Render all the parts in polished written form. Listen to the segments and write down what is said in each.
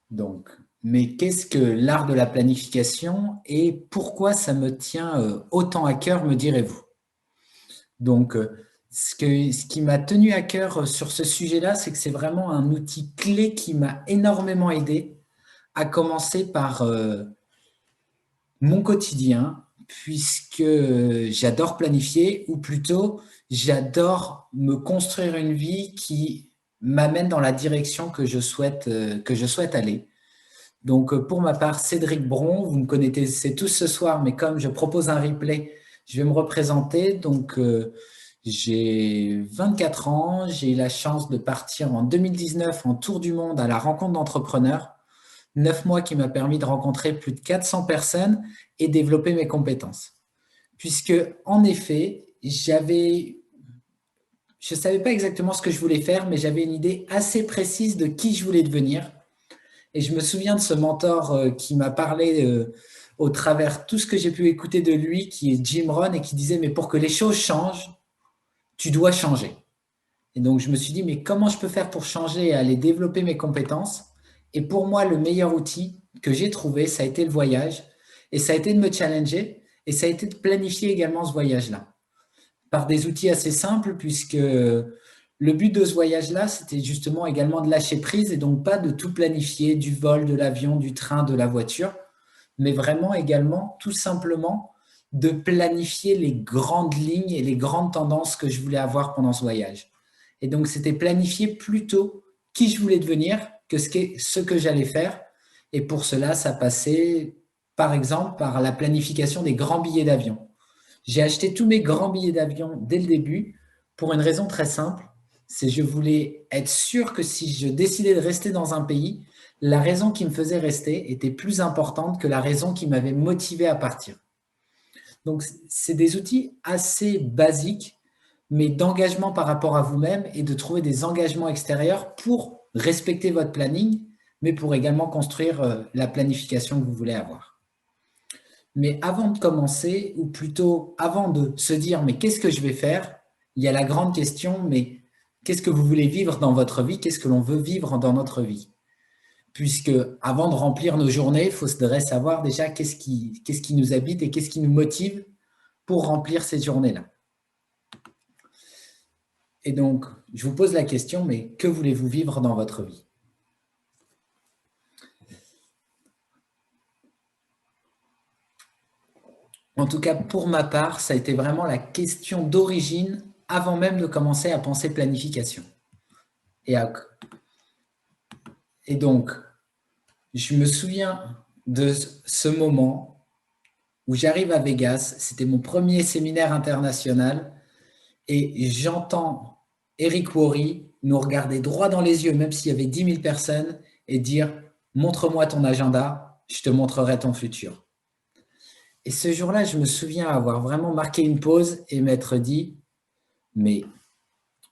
Donc, mais qu'est-ce que l'art de la planification et pourquoi ça me tient autant à cœur, me direz-vous? Donc, ce qui m'a tenu à cœur sur ce sujet-là, c'est que c'est vraiment un outil clé qui m'a énormément aidé, à commencer par mon quotidien, puisque j'adore planifier, ou plutôt j'adore me construire une vie qui m'amène dans la direction que je souhaite aller. Donc, pour ma part, Cédric Bron, vous me connaissez tous ce soir, mais comme je propose un replay, je vais me représenter. Donc, j'ai 24 ans, j'ai eu la chance de partir en 2019 en tour du monde à la rencontre d'entrepreneurs. 9 mois qui m'a permis de rencontrer plus de 400 personnes et développer mes compétences. Puisque, en effet, je ne savais pas exactement ce que je voulais faire, mais j'avais une idée assez précise de qui je voulais devenir. Et je me souviens de ce mentor qui m'a parlé au travers tout ce que j'ai pu écouter de lui, qui est Jim Rohn, et qui disait, mais pour que les choses changent, tu dois changer. Et donc, je me suis dit, mais comment je peux faire pour changer et aller développer mes compétences? Et pour moi, le meilleur outil que j'ai trouvé, ça a été le voyage. Et ça a été de me challenger. Et ça a été de planifier également ce voyage-là. Par des outils assez simples, puisque le but de ce voyage-là, c'était justement également de lâcher prise et donc pas de tout planifier, du vol, de l'avion, du train, de la voiture, mais vraiment également tout simplement de planifier les grandes lignes et les grandes tendances que je voulais avoir pendant ce voyage. Et donc, c'était planifier plutôt qui je voulais devenir que ce que j'allais faire. Et pour cela, ça passait, par exemple, par la planification des grands billets d'avion. J'ai acheté tous mes grands billets d'avion dès le début pour une raison très simple, c'est que je voulais être sûr que si je décidais de rester dans un pays, la raison qui me faisait rester était plus importante que la raison qui m'avait motivé à partir. Donc, c'est des outils assez basiques, mais d'engagement par rapport à vous-même et de trouver des engagements extérieurs pour respecter votre planning, mais pour également construire la planification que vous voulez avoir. Mais avant de commencer, ou plutôt avant de se dire, mais qu'est-ce que je vais faire? Il y a la grande question, mais qu'est-ce que vous voulez vivre dans votre vie? Qu'est-ce que l'on veut vivre dans notre vie? Puisque avant de remplir nos journées, il faudrait savoir déjà qu'est-ce qui nous habite et qu'est-ce qui nous motive pour remplir ces journées-là. Et donc, je vous pose la question, mais que voulez-vous vivre dans votre vie? En tout cas, pour ma part, ça a été vraiment la question d'origine avant même de commencer à penser planification. Et, à, et donc, je me souviens de ce moment où j'arrive à Vegas, c'était mon premier séminaire international, et j'entends Eric Worre nous regarder droit dans les yeux, même s'il y avait 10 000 personnes, et dire « Montre-moi ton agenda, je te montrerai ton futur ». Et ce jour-là, je me souviens avoir vraiment marqué une pause et m'être dit « Mais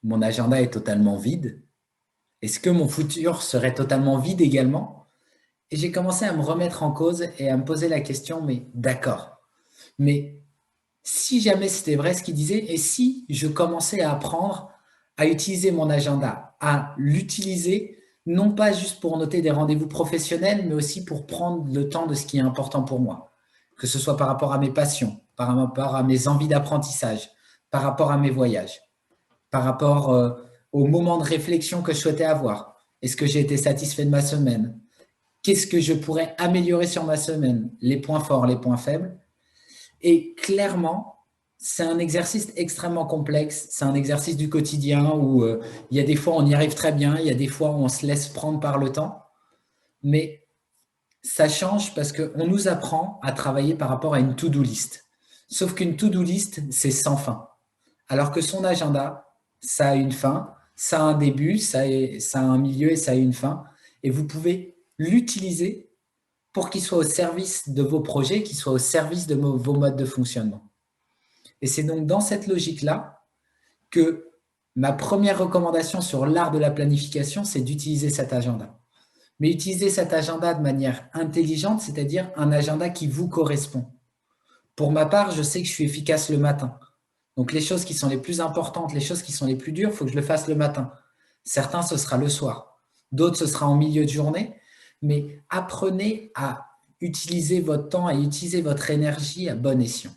mon agenda est totalement vide. Est-ce que mon futur serait totalement vide également ?» Et j'ai commencé à me remettre en cause et à me poser la question « Mais d'accord, mais si jamais c'était vrai ce qu'il disait, et si je commençais à apprendre à utiliser mon agenda, à l'utiliser non pas juste pour noter des rendez-vous professionnels, mais aussi pour prendre le temps de ce qui est important pour moi, que ce soit par rapport à mes passions, par rapport à mes envies d'apprentissage, par rapport à mes voyages, par rapport au moment de réflexion que je souhaitais avoir. Est-ce que j'ai été satisfait de ma semaine? Qu'est-ce que je pourrais améliorer sur ma semaine? Les points forts, les points faibles. Et clairement, c'est un exercice extrêmement complexe. C'est un exercice du quotidien où il y a des fois on y arrive très bien, il y a des fois où on se laisse prendre par le temps. Mais ça change parce qu'on nous apprend à travailler par rapport à une to-do list. Sauf qu'une to-do list, c'est sans fin. Alors que son agenda, ça a une fin, ça a un début, ça a un milieu et ça a une fin. Et vous pouvez l'utiliser pour qu'il soit au service de vos projets, qu'il soit au service de vos modes de fonctionnement. Et c'est donc dans cette logique-là que ma première recommandation sur l'art de la planification, c'est d'utiliser cet agenda. Mais utiliser cet agenda de manière intelligente, c'est-à-dire un agenda qui vous correspond. Pour ma part, je sais que je suis efficace le matin. Donc les choses qui sont les plus importantes, les choses qui sont les plus dures, il faut que je le fasse le matin. Certains, ce sera le soir. D'autres, ce sera en milieu de journée. mais apprenez à utiliser votre temps, à utiliser votre énergie à bon escient.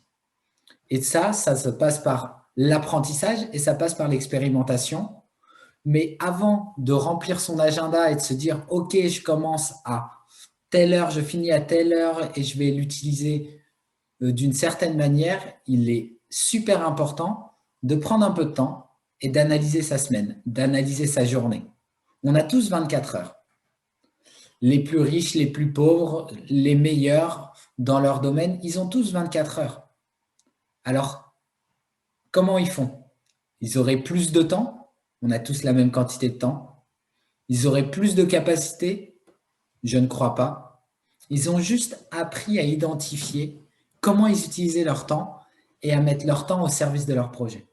Et ça se passe par l'apprentissage et ça passe par l'expérimentation. Mais avant de remplir son agenda et de se dire « Ok, je commence à telle heure, je finis à telle heure et je vais l'utiliser d'une certaine manière », il est super important de prendre un peu de temps et d'analyser sa semaine, d'analyser sa journée. On a tous 24 heures. Les plus riches, les plus pauvres, les meilleurs dans leur domaine, ils ont tous 24 heures. Alors, comment ils font? Ils auraient plus de temps, on a tous la même quantité de temps. Ils auraient plus de capacité, je ne crois pas. Ils ont juste appris à identifier comment ils utilisaient leur temps et à mettre leur temps au service de leur projet.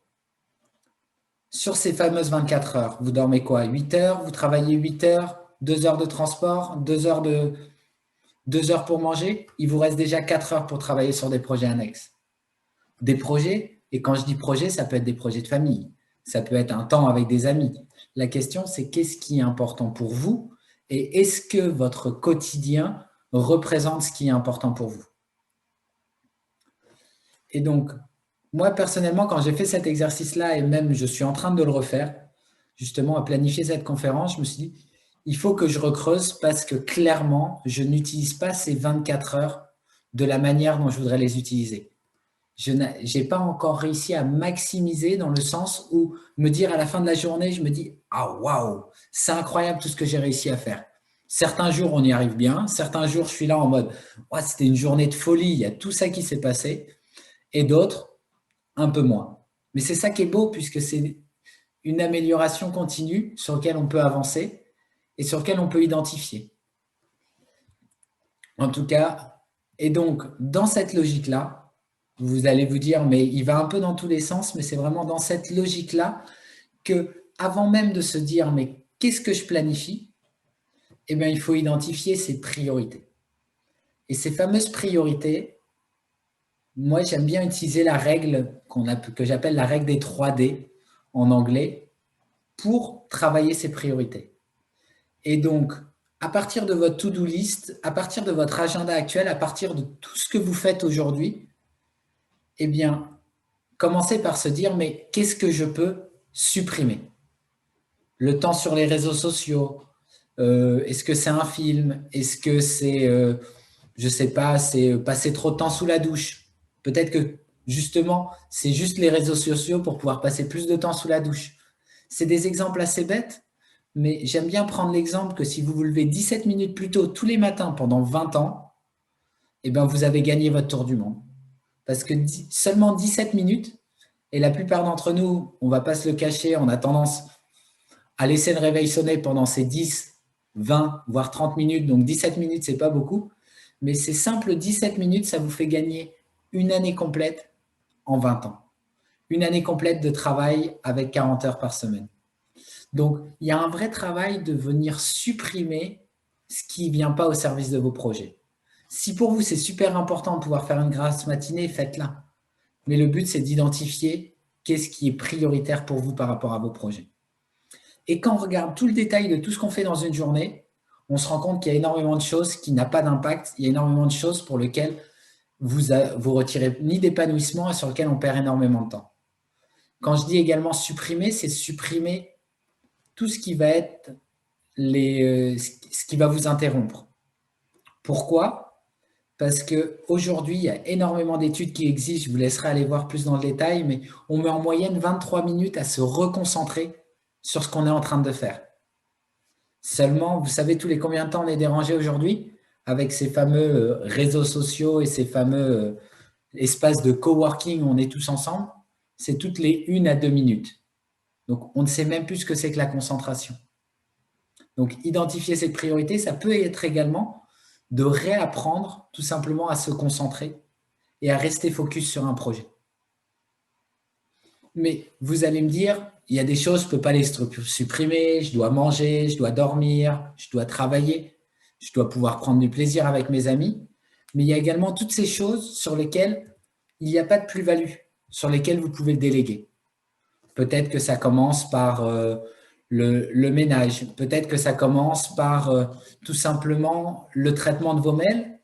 Sur ces fameuses 24 heures, vous dormez quoi? 8 heures, vous travaillez 8 heures, 2 heures de transport, 2 heures pour manger. Il vous reste déjà 4 heures pour travailler sur des projets annexes. Des projets, et quand je dis projet, ça peut être des projets de famille, ça peut être un temps avec des amis. La question, c'est qu'est-ce qui est important pour vous et est-ce que votre quotidien représente ce qui est important pour vous? Et donc, moi, personnellement, quand j'ai fait cet exercice-là et même je suis en train de le refaire, justement, à planifier cette conférence, je me suis dit, il faut que je recreuse parce que clairement, je n'utilise pas ces 24 heures de la manière dont je voudrais les utiliser. Je n'ai pas encore réussi à maximiser dans le sens où me dire à la fin de la journée, je me dis « Ah, waouh, c'est incroyable tout ce que j'ai réussi à faire ». Certains jours, on y arrive bien. Certains jours, je suis là en mode « Ouais, c'était une journée de folie, il y a tout ça qui s'est passé ». Et d'autres, un peu moins. Mais c'est ça qui est beau puisque c'est une amélioration continue sur laquelle on peut avancer et sur laquelle on peut identifier. En tout cas, et donc, dans cette logique-là, vous allez vous dire, mais il va un peu dans tous les sens, mais c'est vraiment dans cette logique-là que, avant même de se dire, mais qu'est-ce que je planifie? Eh bien, il faut identifier ses priorités. Et ces fameuses priorités, moi, j'aime bien utiliser la règle que j'appelle la règle des 3D en anglais pour travailler ces priorités. Et donc, à partir de votre to-do list, à partir de votre agenda actuel, à partir de tout ce que vous faites aujourd'hui, eh bien, commencez par se dire, mais qu'est-ce que je peux supprimer? Le temps sur les réseaux sociaux, est-ce que c'est un film? Est-ce que c'est, je ne sais pas, c'est passer trop de temps sous la douche? Peut-être que, justement, c'est juste les réseaux sociaux pour pouvoir passer plus de temps sous la douche. C'est des exemples assez bêtes, mais j'aime bien prendre l'exemple que si vous vous levez 17 minutes plus tôt tous les matins pendant 20 ans, eh bien, vous avez gagné votre tour du monde. Parce que seulement 17 minutes, et la plupart d'entre nous, on ne va pas se le cacher, on a tendance à laisser le réveil sonner pendant ces 10, 20, voire 30 minutes. Donc 17 minutes, ce n'est pas beaucoup. Mais ces simples 17 minutes, ça vous fait gagner une année complète en 20 ans. Une année complète de travail avec 40 heures par semaine. Donc, il y a un vrai travail de venir supprimer ce qui ne vient pas au service de vos projets. Si pour vous, c'est super important de pouvoir faire une grasse matinée, faites-la. Mais le but, c'est d'identifier qu'est-ce qui est prioritaire pour vous par rapport à vos projets. Et quand on regarde tout le détail de tout ce qu'on fait dans une journée, on se rend compte qu'il y a énormément de choses qui n'ont pas d'impact, il y a énormément de choses pour lesquelles vous retirez ni d'épanouissement et sur lesquelles on perd énormément de temps. Quand je dis également supprimer, c'est supprimer tout ce qui va être ce qui va vous interrompre. Pourquoi? Parce qu'aujourd'hui, il y a énormément d'études qui existent, je vous laisserai aller voir plus dans le détail, mais on met en moyenne 23 minutes à se reconcentrer sur ce qu'on est en train de faire. Seulement, vous savez tous les combien de temps on est dérangé aujourd'hui avec ces fameux réseaux sociaux et ces fameux espaces de coworking où on est tous ensemble? C'est toutes les 1 à 2 minutes. Donc, on ne sait même plus ce que c'est que la concentration. Donc, identifier cette priorité, ça peut être également de réapprendre tout simplement à se concentrer et à rester focus sur un projet. Mais vous allez me dire, il y a des choses, je ne peux pas les supprimer, je dois manger, je dois dormir, je dois travailler, je dois pouvoir prendre du plaisir avec mes amis. Mais il y a également toutes ces choses sur lesquelles il n'y a pas de plus-value, sur lesquelles vous pouvez déléguer. Peut-être que ça commence par le ménage. Peut-être que ça commence par tout simplement le traitement de vos mails,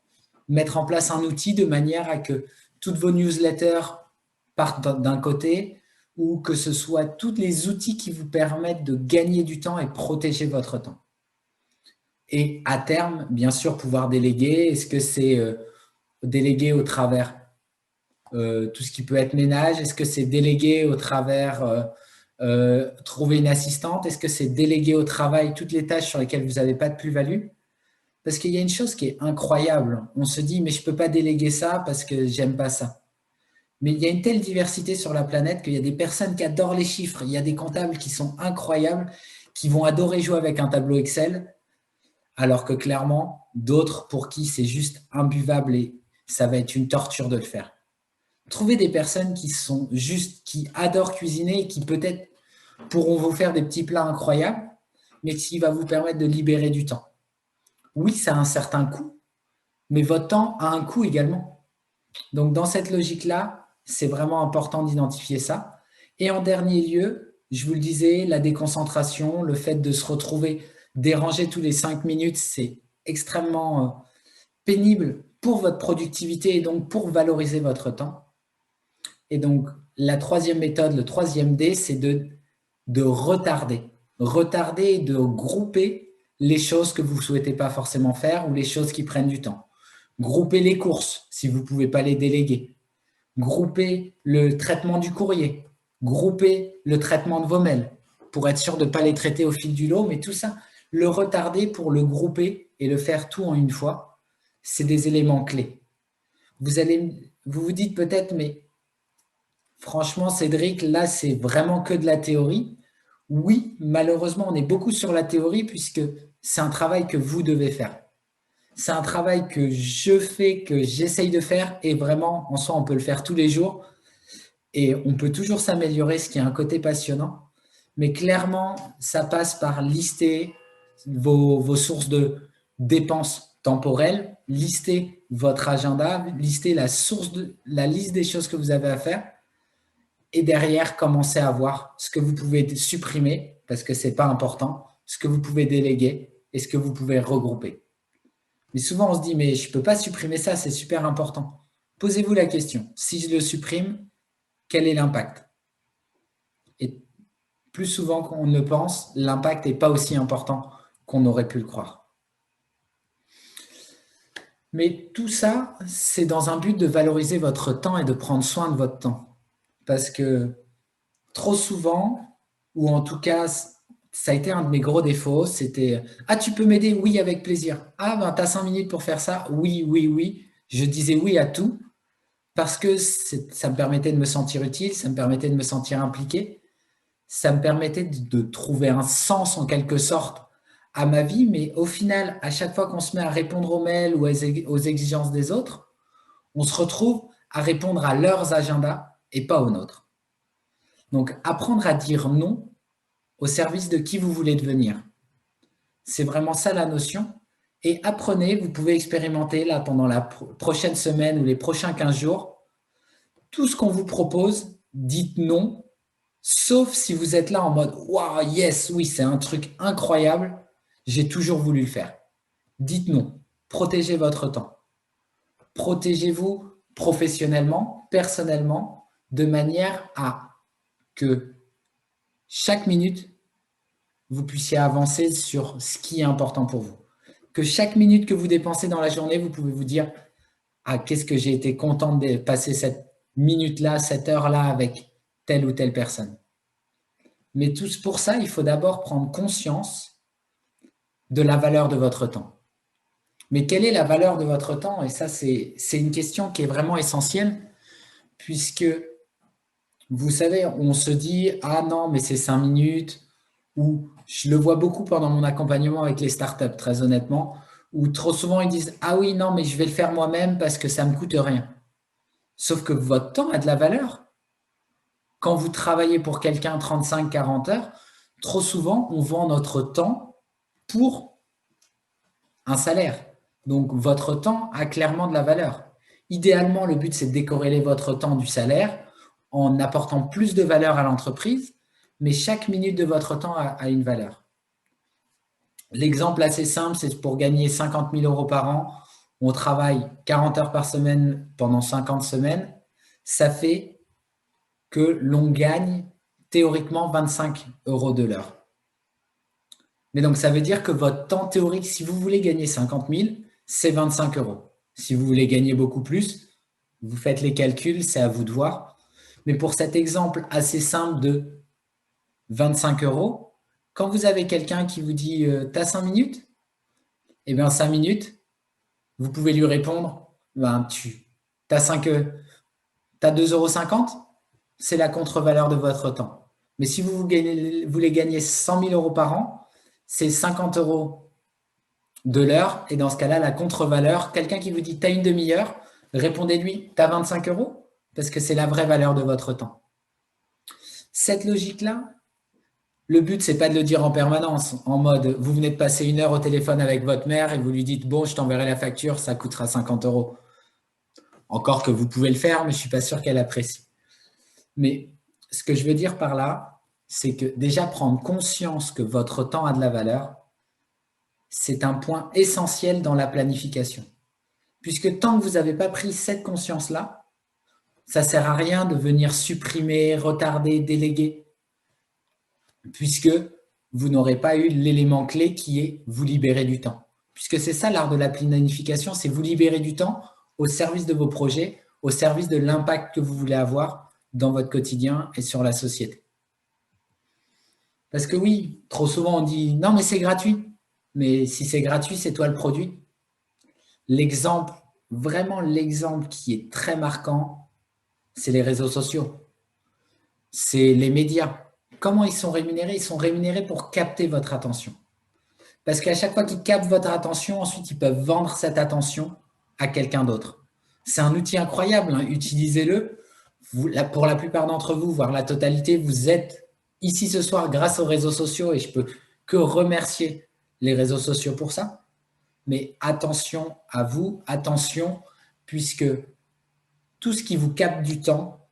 mettre en place un outil de manière à que toutes vos newsletters partent d'un côté ou que ce soit tous les outils qui vous permettent de gagner du temps et protéger votre temps. Et à terme, bien sûr, pouvoir déléguer. Est-ce que c'est déléguer au travers tout ce qui peut être ménage? Est-ce que c'est déléguer au travers trouver une assistante? Est-ce que c'est déléguer au travail toutes les tâches sur lesquelles vous n'avez pas de plus-value? Parce qu'il y a une chose qui est incroyable. On se dit, mais je ne peux pas déléguer ça parce que j'aime pas ça. Mais il y a une telle diversité sur la planète qu'il y a des personnes qui adorent les chiffres. Il y a des comptables qui sont incroyables, qui vont adorer jouer avec un tableau Excel, alors que clairement, d'autres pour qui c'est juste imbuvable et ça va être une torture de le faire. Trouvez des personnes qui adorent cuisiner et qui peut-être pourront vous faire des petits plats incroyables, mais qui va vous permettre de libérer du temps. Oui, ça a un certain coût, mais votre temps a un coût également. Donc, dans cette logique-là, c'est vraiment important d'identifier ça. Et en dernier lieu, je vous le disais, la déconcentration, le fait de se retrouver dérangé tous les 5 minutes, c'est extrêmement pénible pour votre productivité et donc pour valoriser votre temps. Et donc, la troisième méthode, le troisième D, c'est de retarder. Retarder et de grouper les choses que vous ne souhaitez pas forcément faire ou les choses qui prennent du temps. Grouper les courses si vous ne pouvez pas les déléguer. Grouper le traitement du courrier. Grouper le traitement de vos mails pour être sûr de ne pas les traiter au fil du lot. Mais tout ça, le retarder pour le grouper et le faire tout en une fois, c'est des éléments clés. Vous vous dites peut-être, mais franchement, Cédric, là, c'est vraiment que de la théorie. Oui, malheureusement, on est beaucoup sur la théorie puisque c'est un travail que vous devez faire. C'est un travail que je fais, que j'essaye de faire et vraiment, en soi, on peut le faire tous les jours et on peut toujours s'améliorer, ce qui est un côté passionnant. Mais clairement, ça passe par lister vos sources de dépenses temporelles, lister votre agenda, lister la liste des choses que vous avez à faire et derrière, commencer à voir ce que vous pouvez supprimer parce que ce n'est pas important, ce que vous pouvez déléguer et ce que vous pouvez regrouper. Mais souvent, on se dit, mais je ne peux pas supprimer ça, c'est super important. Posez-vous la question, si je le supprime, quel est l'impact? Et plus souvent qu'on ne le pense, l'impact n'est pas aussi important qu'on aurait pu le croire. Mais tout ça, c'est dans un but de valoriser votre temps et de prendre soin de votre temps. Parce que trop souvent, ou en tout cas, ça a été un de mes gros défauts, c'était « Ah, tu peux m'aider? Oui, avec plaisir. Ah, ben, tu as 5 minutes pour faire ça? Oui, oui, oui. » Je disais oui à tout parce que ça me permettait de me sentir utile, ça me permettait de me sentir impliqué, ça me permettait de trouver un sens en quelque sorte à ma vie, mais au final, à chaque fois qu'on se met à répondre aux mails ou aux exigences des autres, on se retrouve à répondre à leurs agendas et pas aux nôtres. Donc, apprendre à dire non au service de qui vous voulez devenir. C'est vraiment ça la notion. Et apprenez, vous pouvez expérimenter là pendant la prochaine semaine ou les prochains 15 jours. Tout ce qu'on vous propose, dites non, sauf si vous êtes là en mode « Waouh, yes, oui, c'est un truc incroyable, j'ai toujours voulu le faire. » Dites non, protégez votre temps. Protégez-vous professionnellement, personnellement, de manière à que chaque minute, vous puissiez avancer sur ce qui est important pour vous. Que chaque minute que vous dépensez dans la journée, vous pouvez vous dire « Ah, qu'est-ce que j'ai été content de passer cette minute-là, cette heure-là avec telle ou telle personne. » Mais pour ça, il faut d'abord prendre conscience de la valeur de votre temps. Mais quelle est la valeur de votre temps? Et ça, c'est une question qui est vraiment essentielle puisque, vous savez, on se dit « Ah non, mais c'est 5 minutes » ou je le vois beaucoup pendant mon accompagnement avec les startups, très honnêtement, où trop souvent ils disent « Ah oui, non, mais je vais le faire moi-même parce que ça ne me coûte rien. » Sauf que votre temps a de la valeur. Quand vous travaillez pour quelqu'un 35-40 heures, trop souvent, on vend notre temps pour un salaire. Donc, votre temps a clairement de la valeur. Idéalement, le but, c'est de décorréler votre temps du salaire en apportant plus de valeur à l'entreprise. mais chaque minute de votre temps a une valeur. L'exemple assez simple, c'est pour gagner 50 000 euros par an, on travaille 40 heures par semaine pendant 50 semaines, ça fait que l'on gagne théoriquement 25 euros de l'heure. Mais donc, ça veut dire que votre temps théorique, si vous voulez gagner 50 000, c'est 25 euros. Si vous voulez gagner beaucoup plus, vous faites les calculs, c'est à vous de voir. Mais pour cet exemple assez simple de 25 euros, quand vous avez quelqu'un qui vous dit « t'as 5 minutes ?» Eh bien, 5 minutes, vous pouvez lui répondre ben, « t'as 2,50 €, c'est la contre-valeur de votre temps. Mais si vous voulez gagner 100 000 euros par an, c'est 50 euros de l'heure. Et dans ce cas-là, la contre-valeur, quelqu'un qui vous dit « t'as une demi-heure », répondez-lui « t'as 25 euros » parce que c'est la vraie valeur de votre temps. Cette logique-là, le but, ce n'est pas de le dire en permanence, en mode vous venez de passer 1 heure au téléphone avec votre mère et vous lui dites « bon, je t'enverrai la facture, ça coûtera 50 euros ». Encore que vous pouvez le faire, mais je ne suis pas sûr qu'elle apprécie. Mais ce que je veux dire par là, c'est que déjà prendre conscience que votre temps a de la valeur, c'est un point essentiel dans la planification. Puisque tant que vous n'avez pas pris cette conscience-là, ça ne sert à rien de venir supprimer, retarder, déléguer, puisque vous n'aurez pas eu l'élément clé qui est vous libérer du temps. Puisque c'est ça l'art de la planification, c'est vous libérer du temps au service de vos projets, au service de l'impact que vous voulez avoir dans votre quotidien et sur la société. Parce que oui, trop souvent on dit « non mais c'est gratuit ». Mais si c'est gratuit, c'est toi le produit. L'exemple, vraiment l'exemple qui est très marquant, c'est les réseaux sociaux. C'est les médias. Comment ils sont rémunérés? Ils sont rémunérés pour capter votre attention. Parce qu'à chaque fois qu'ils captent votre attention, ensuite ils peuvent vendre cette attention à quelqu'un d'autre. C'est un outil incroyable, hein. Utilisez-le. Pour la plupart d'entre vous, voire la totalité, vous êtes ici ce soir grâce aux réseaux sociaux et je peux que remercier les réseaux sociaux pour ça. Mais attention à vous, attention, puisque tout ce qui vous capte du temps,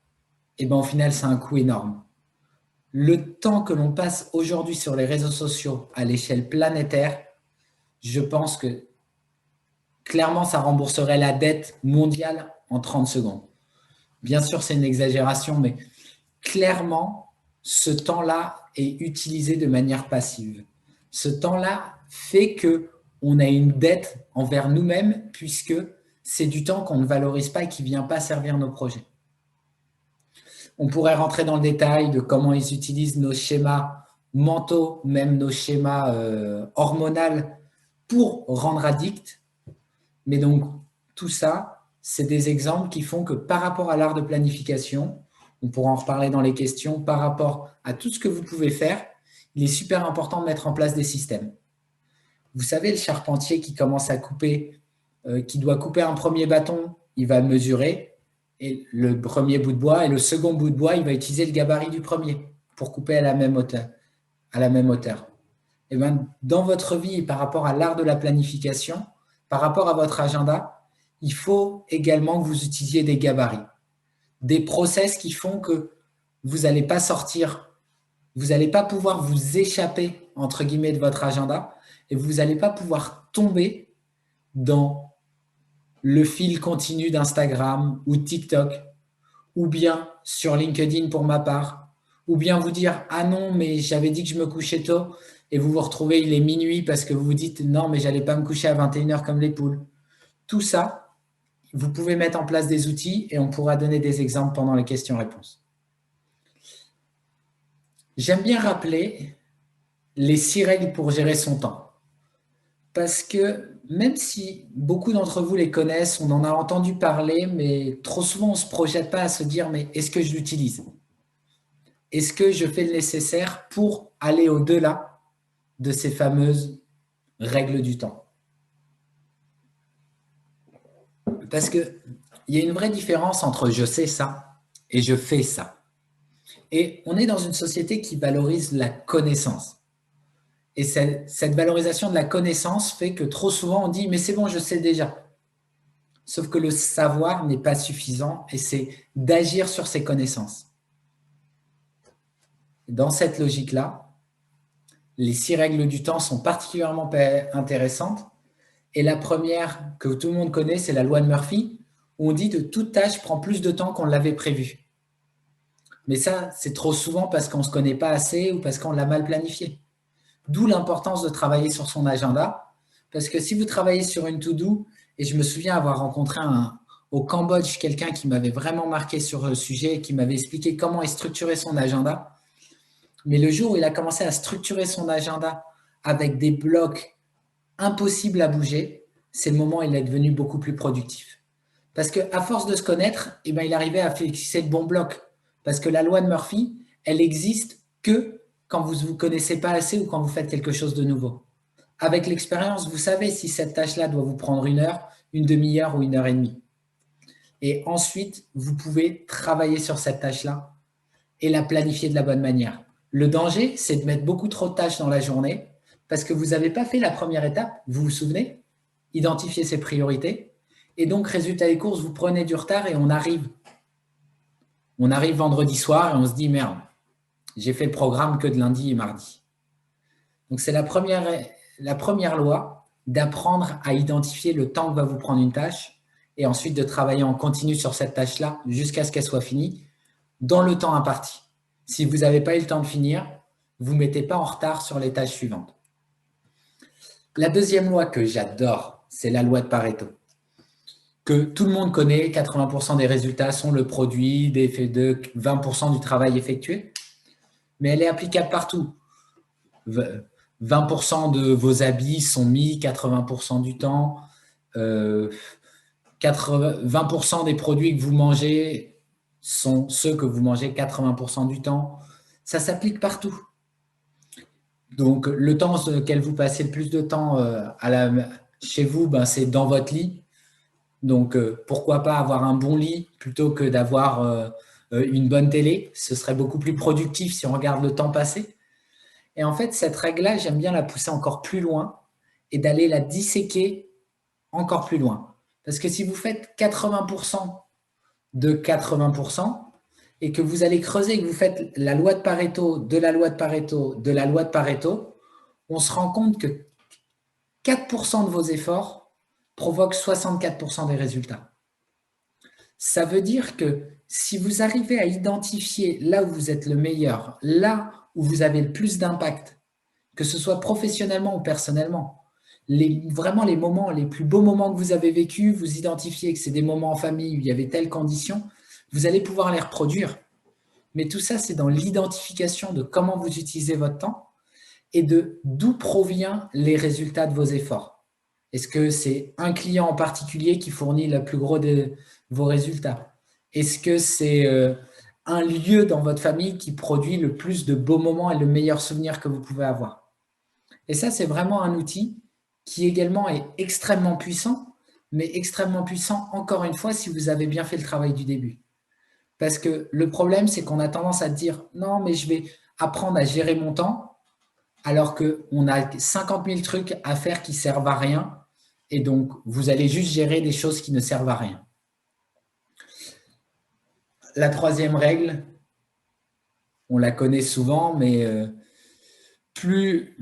eh ben, au final, c'est un coût énorme. Le temps que l'on passe aujourd'hui sur les réseaux sociaux à l'échelle planétaire, je pense que clairement, ça rembourserait la dette mondiale en 30 secondes. Bien sûr, c'est une exagération, mais clairement, ce temps-là est utilisé de manière passive. Ce temps-là fait qu'on a une dette envers nous-mêmes puisque c'est du temps qu'on ne valorise pas et qui ne vient pas servir nos projets. On pourrait rentrer dans le détail de comment ils utilisent nos schémas mentaux, même nos schémas hormonaux pour rendre addicts. Mais donc, tout ça, c'est des exemples qui font que par rapport à l'art de planification, on pourra en reparler dans les questions, par rapport à tout ce que vous pouvez faire, il est super important de mettre en place des systèmes. Vous savez, le charpentier qui commence à couper, qui doit couper un premier bâton, il va mesurer et le premier bout de bois et le second bout de bois, il va utiliser le gabarit du premier pour couper à la même hauteur. Et bien, dans votre vie et par rapport à l'art de la planification, par rapport à votre agenda, il faut également que vous utilisiez des gabarits, des process qui font que vous n'allez pas sortir, vous n'allez pas pouvoir vous échapper, entre guillemets, de votre agenda et vous n'allez pas pouvoir tomber dans le fil continu d'Instagram ou TikTok ou bien sur LinkedIn pour ma part, ou bien vous dire « Ah non, mais j'avais dit que je me couchais tôt » et vous vous retrouvez, il est minuit parce que vous vous dites « Non, mais j'allais pas me coucher à 21 h comme les poules ». Tout ça, vous pouvez mettre en place des outils et on pourra donner des exemples pendant les questions-réponses. J'aime bien rappeler les 6 règles pour gérer son temps. Parce que même si beaucoup d'entre vous les connaissent, on en a entendu parler, mais trop souvent on ne se projette pas à se dire « Mais est-ce que je l'utilise ? Est-ce que je fais le nécessaire pour aller au-delà de ces fameuses règles du temps ?» Parce qu'il y a une vraie différence entre « je sais ça » et « je fais ça ». Et on est dans une société qui valorise la connaissance. Et cette valorisation de la connaissance fait que trop souvent on dit « mais c'est bon, je sais déjà ». Sauf que le savoir n'est pas suffisant et c'est d'agir sur ces connaissances. Dans cette logique-là, les 6 règles du temps sont particulièrement intéressantes. Et la première que tout le monde connaît, c'est la loi de Murphy, où on dit que toute tâche prend plus de temps qu'on l'avait prévu. Mais ça, c'est trop souvent parce qu'on ne se connaît pas assez ou parce qu'on l'a mal planifié. D'où l'importance de travailler sur son agenda. Parce que si vous travaillez sur une to-do, et je me souviens avoir rencontré au Cambodge quelqu'un qui m'avait vraiment marqué sur le sujet et qui m'avait expliqué comment il structurait son agenda. Mais le jour où il a commencé à structurer son agenda avec des blocs impossibles à bouger, c'est le moment où il est devenu beaucoup plus productif. Parce qu'à force de se connaître, eh ben, il arrivait à fixer le bon bloc. Parce que la loi de Murphy, elle existe que quand vous ne vous connaissez pas assez ou quand vous faites quelque chose de nouveau. Avec l'expérience, vous savez si cette tâche-là doit vous prendre 1 heure, une demi-heure ou 1 heure et demie. Et ensuite, vous pouvez travailler sur cette tâche-là et la planifier de la bonne manière. Le danger, c'est de mettre beaucoup trop de tâches dans la journée parce que vous n'avez pas fait la première étape, vous vous souvenez, identifier ses priorités. Et donc, résultat des courses, vous prenez du retard et on arrive vendredi soir et on se dit, merde, j'ai fait le programme que de lundi et mardi. Donc, c'est la première loi d'apprendre à identifier le temps que va vous prendre une tâche et ensuite de travailler en continu sur cette tâche-là jusqu'à ce qu'elle soit finie dans le temps imparti. Si vous n'avez pas eu le temps de finir, vous ne mettez pas en retard sur les tâches suivantes. La deuxième loi que j'adore, c'est la loi de Pareto, que tout le monde connaît. 80% des résultats sont le produit de 20% du travail effectué, mais elle est applicable partout. 20% de vos habits sont mis 80% du temps. 20% des produits que vous mangez sont ceux que vous mangez 80% du temps. Ça s'applique partout. Donc, le temps sur lequel vous passez le plus de temps chez vous, ben, c'est dans votre lit. Donc, pourquoi pas avoir un bon lit plutôt que d'avoir une bonne télé. Ce serait beaucoup plus productif si on regarde le temps passé. Et en fait, cette règle-là, j'aime bien la pousser encore plus loin et d'aller la disséquer encore plus loin. Parce que si vous faites 80% de 80% et que vous allez creuser et que vous faites la loi de Pareto, de la loi de Pareto, de la loi de Pareto, on se rend compte que 4% de vos efforts provoquent 64% des résultats. Ça veut dire que si vous arrivez à identifier là où vous êtes le meilleur, là où vous avez le plus d'impact, que ce soit professionnellement ou personnellement, vraiment les moments, les plus beaux moments que vous avez vécus, vous identifiez que c'est des moments en famille où il y avait telles conditions, vous allez pouvoir les reproduire. Mais tout ça, c'est dans l'identification de comment vous utilisez votre temps et d'où proviennent les résultats de vos efforts. Est-ce que c'est un client en particulier qui fournit le plus gros de vos résultats? Est-ce que c'est un lieu dans votre famille qui produit le plus de beaux moments et le meilleur souvenir que vous pouvez avoir? Et ça, c'est vraiment un outil qui également est extrêmement puissant, mais extrêmement puissant, encore une fois, si vous avez bien fait le travail du début. Parce que le problème, c'est qu'on a tendance à dire « Non, mais je vais apprendre à gérer mon temps », alors qu'on a 50 000 trucs à faire qui ne servent à rien. Et donc, vous allez juste gérer des choses qui ne servent à rien. La troisième règle, on la connaît souvent, mais plus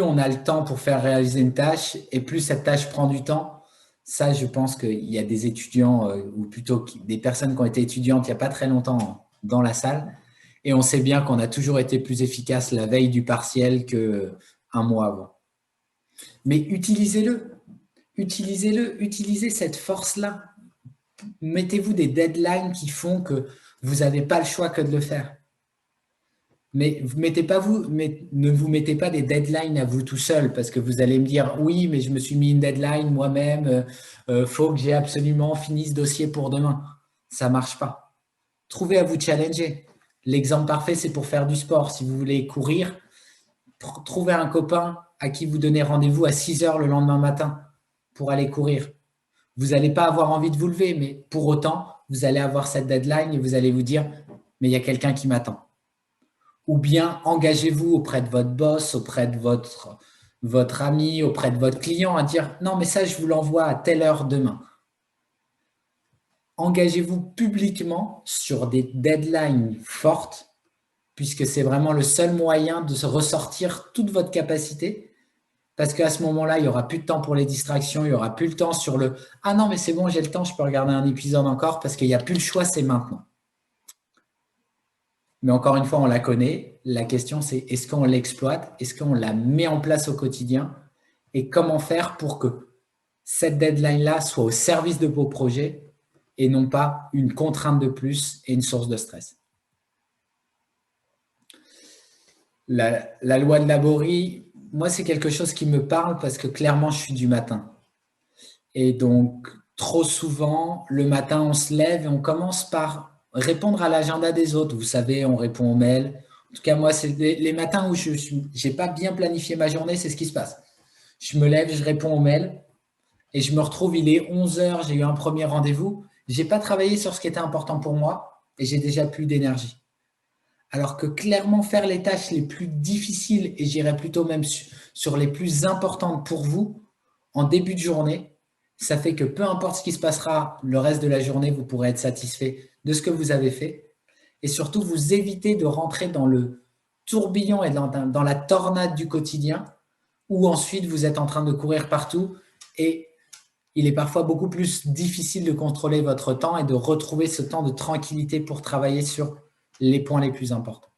on a le temps pour faire réaliser une tâche et plus cette tâche prend du temps. Ça, je pense qu'il y a des étudiants, ou plutôt des personnes qui ont été étudiantes il n'y a pas très longtemps dans la salle. Et on sait bien qu'on a toujours été plus efficace la veille du partiel qu'un mois avant. Mais utilisez-le. Utilisez cette force-là. Mettez-vous des deadlines qui font que vous n'avez pas le choix que de le faire. Mais ne vous mettez pas des deadlines à vous tout seul parce que vous allez me dire « Oui, mais je me suis mis une deadline moi-même, faut que j'ai absolument fini ce dossier pour demain. » Ça ne marche pas. Trouvez à vous challenger. L'exemple parfait, c'est pour faire du sport. Si vous voulez courir, trouvez un copain à qui vous donnez rendez-vous à 6 heures le lendemain matin pour aller courir. Vous n'allez pas avoir envie de vous lever, mais pour autant, vous allez avoir cette deadline et vous allez vous dire « Mais il y a quelqu'un qui m'attend. » Ou bien engagez-vous auprès de votre boss, auprès de votre ami, auprès de votre client à dire « Non, mais ça, je vous l'envoie à telle heure demain. » Engagez-vous publiquement sur des deadlines fortes puisque c'est vraiment le seul moyen de se ressortir toute votre capacité, parce qu'à ce moment-là, il n'y aura plus de temps pour les distractions, il n'y aura plus le temps sur le « Ah non, mais c'est bon, j'ai le temps, je peux regarder un épisode encore », parce qu'il n'y a plus le choix, c'est maintenant. Mais encore une fois, on la connaît. La question, c'est est-ce qu'on l'exploite? Est-ce qu'on la met en place au quotidien? Et comment faire pour que cette deadline-là soit au service de vos projets et non pas une contrainte de plus et une source de stress? La loi de Laborie, moi, c'est quelque chose qui me parle parce que clairement, je suis du matin. Et donc, trop souvent, le matin, on se lève et on commence par répondre à l'agenda des autres. Vous savez, on répond aux mails. En tout cas, moi, c'est les matins où je n'ai pas bien planifié ma journée, c'est ce qui se passe. Je me lève, je réponds aux mails et je me retrouve, il est 11 heures, j'ai eu un premier rendez-vous. Je n'ai pas travaillé sur ce qui était important pour moi et j'ai déjà plus d'énergie. Alors que clairement, faire les tâches les plus difficiles, et j'irais plutôt même sur les plus importantes pour vous, en début de journée, ça fait que peu importe ce qui se passera le reste de la journée, vous pourrez être satisfait de ce que vous avez fait. Et surtout, vous évitez de rentrer dans le tourbillon et dans la tornade du quotidien, où ensuite vous êtes en train de courir partout et il est parfois beaucoup plus difficile de contrôler votre temps et de retrouver ce temps de tranquillité pour travailler sur les points les plus importants.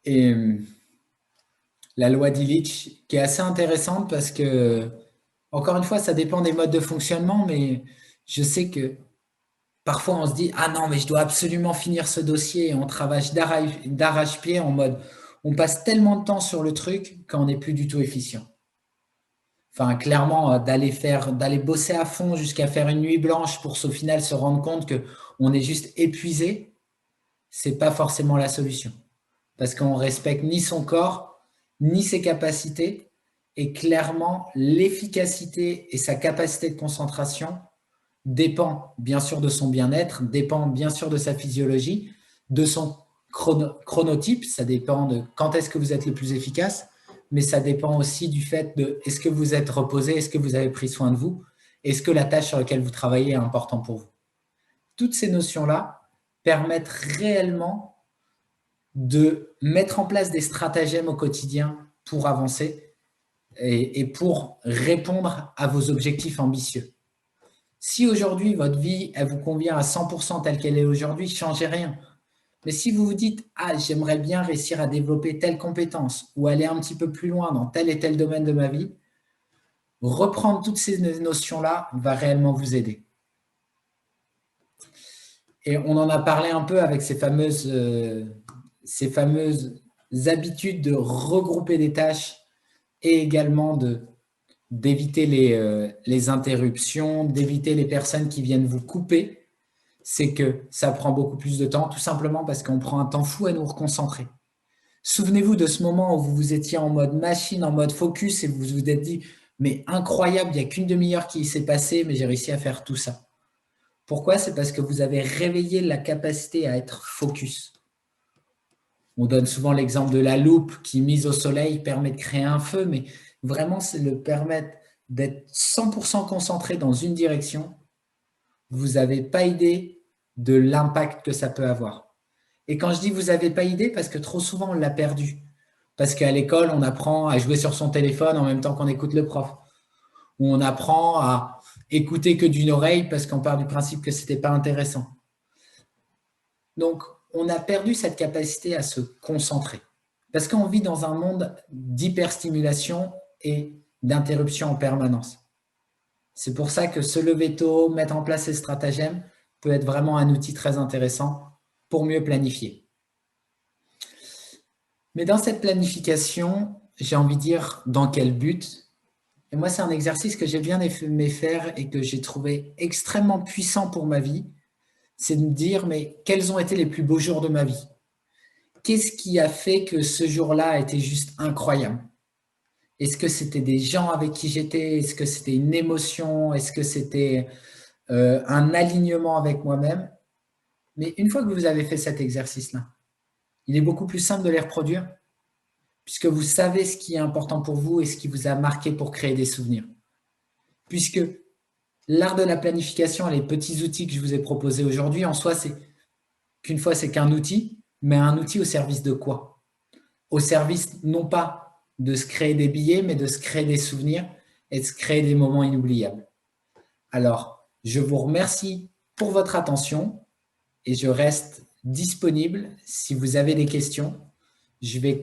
Et la loi d'Illich, qui est assez intéressante parce que, encore une fois, ça dépend des modes de fonctionnement, mais je sais que parfois on se dit « Ah non, mais je dois absolument finir ce dossier » et on travaille d'arrache-pied en mode « On passe tellement de temps sur le truc qu'on n'est plus du tout efficient ». Enfin, clairement, d'aller bosser à fond jusqu'à faire une nuit blanche pour au final se rendre compte qu'on est juste épuisé, c'est pas forcément la solution. Parce qu'on respecte ni son corps, ni ses capacités, et clairement, l'efficacité et sa capacité de concentration dépend bien sûr de son bien-être, dépend bien sûr de sa physiologie, de son chronotype, ça dépend de quand est-ce que vous êtes le plus efficace, mais ça dépend aussi du fait de est-ce que vous êtes reposé, est-ce que vous avez pris soin de vous, est-ce que la tâche sur laquelle vous travaillez est importante pour vous. Toutes ces notions-là permettent réellement de mettre en place des stratagèmes au quotidien pour avancer et pour répondre à vos objectifs ambitieux. Si aujourd'hui, votre vie, elle vous convient à 100% telle qu'elle est aujourd'hui, changez rien. Mais si vous vous dites « Ah, j'aimerais bien réussir à développer telle compétence ou aller un petit peu plus loin dans tel et tel domaine de ma vie », reprendre toutes ces notions-là va réellement vous aider. Et on en a parlé un peu avec ces fameuses habitudes de regrouper des tâches et également d'éviter les interruptions, d'éviter les personnes qui viennent vous couper. C'est que ça prend beaucoup plus de temps, tout simplement parce qu'on prend un temps fou à nous reconcentrer. Souvenez-vous de ce moment où vous étiez en mode machine, en mode focus, et vous vous êtes dit « Mais incroyable, il n'y a qu'une demi-heure qui s'est passée, mais j'ai réussi à faire tout ça. » Pourquoi? C'est parce que vous avez réveillé la capacité à être focus. On donne souvent l'exemple de la loupe qui, mise au soleil, permet de créer un feu, mais vraiment, c'est le permettre d'être 100% concentré dans une direction. Vous n'avez pas idée de l'impact que ça peut avoir. Et quand je dis vous n'avez pas idée, parce que trop souvent, on l'a perdu. Parce qu'à l'école, on apprend à jouer sur son téléphone en même temps qu'on écoute le prof. Ou on apprend à écouter que d'une oreille parce qu'on part du principe que ce n'était pas intéressant. Donc, on a perdu cette capacité à se concentrer. Parce qu'on vit dans un monde d'hyperstimulation et d'interruption en permanence. C'est pour ça que se lever tôt, mettre en place ces stratagèmes peut être vraiment un outil très intéressant pour mieux planifier. Mais dans cette planification, j'ai envie de dire dans quel but? Et moi, c'est un exercice que j'ai bien aimé faire et que j'ai trouvé extrêmement puissant pour ma vie. C'est de me dire, mais quels ont été les plus beaux jours de ma vie? Qu'est-ce qui a fait que ce jour-là a été juste incroyable? Est-ce que c'était des gens avec qui j'étais? Est-ce que c'était une émotion? Est-ce que c'était un alignement avec moi-même? Mais une fois que vous avez fait cet exercice-là, il est beaucoup plus simple de les reproduire puisque vous savez ce qui est important pour vous et ce qui vous a marqué pour créer des souvenirs. Puisque l'art de la planification et les petits outils que je vous ai proposés aujourd'hui, en soi, qu'une fois, c'est qu'un outil, mais un outil au service de quoi? Au service, non pas de se créer des billets, mais de se créer des souvenirs et de se créer des moments inoubliables. Alors, je vous remercie pour votre attention et je reste disponible si vous avez des questions. Je vais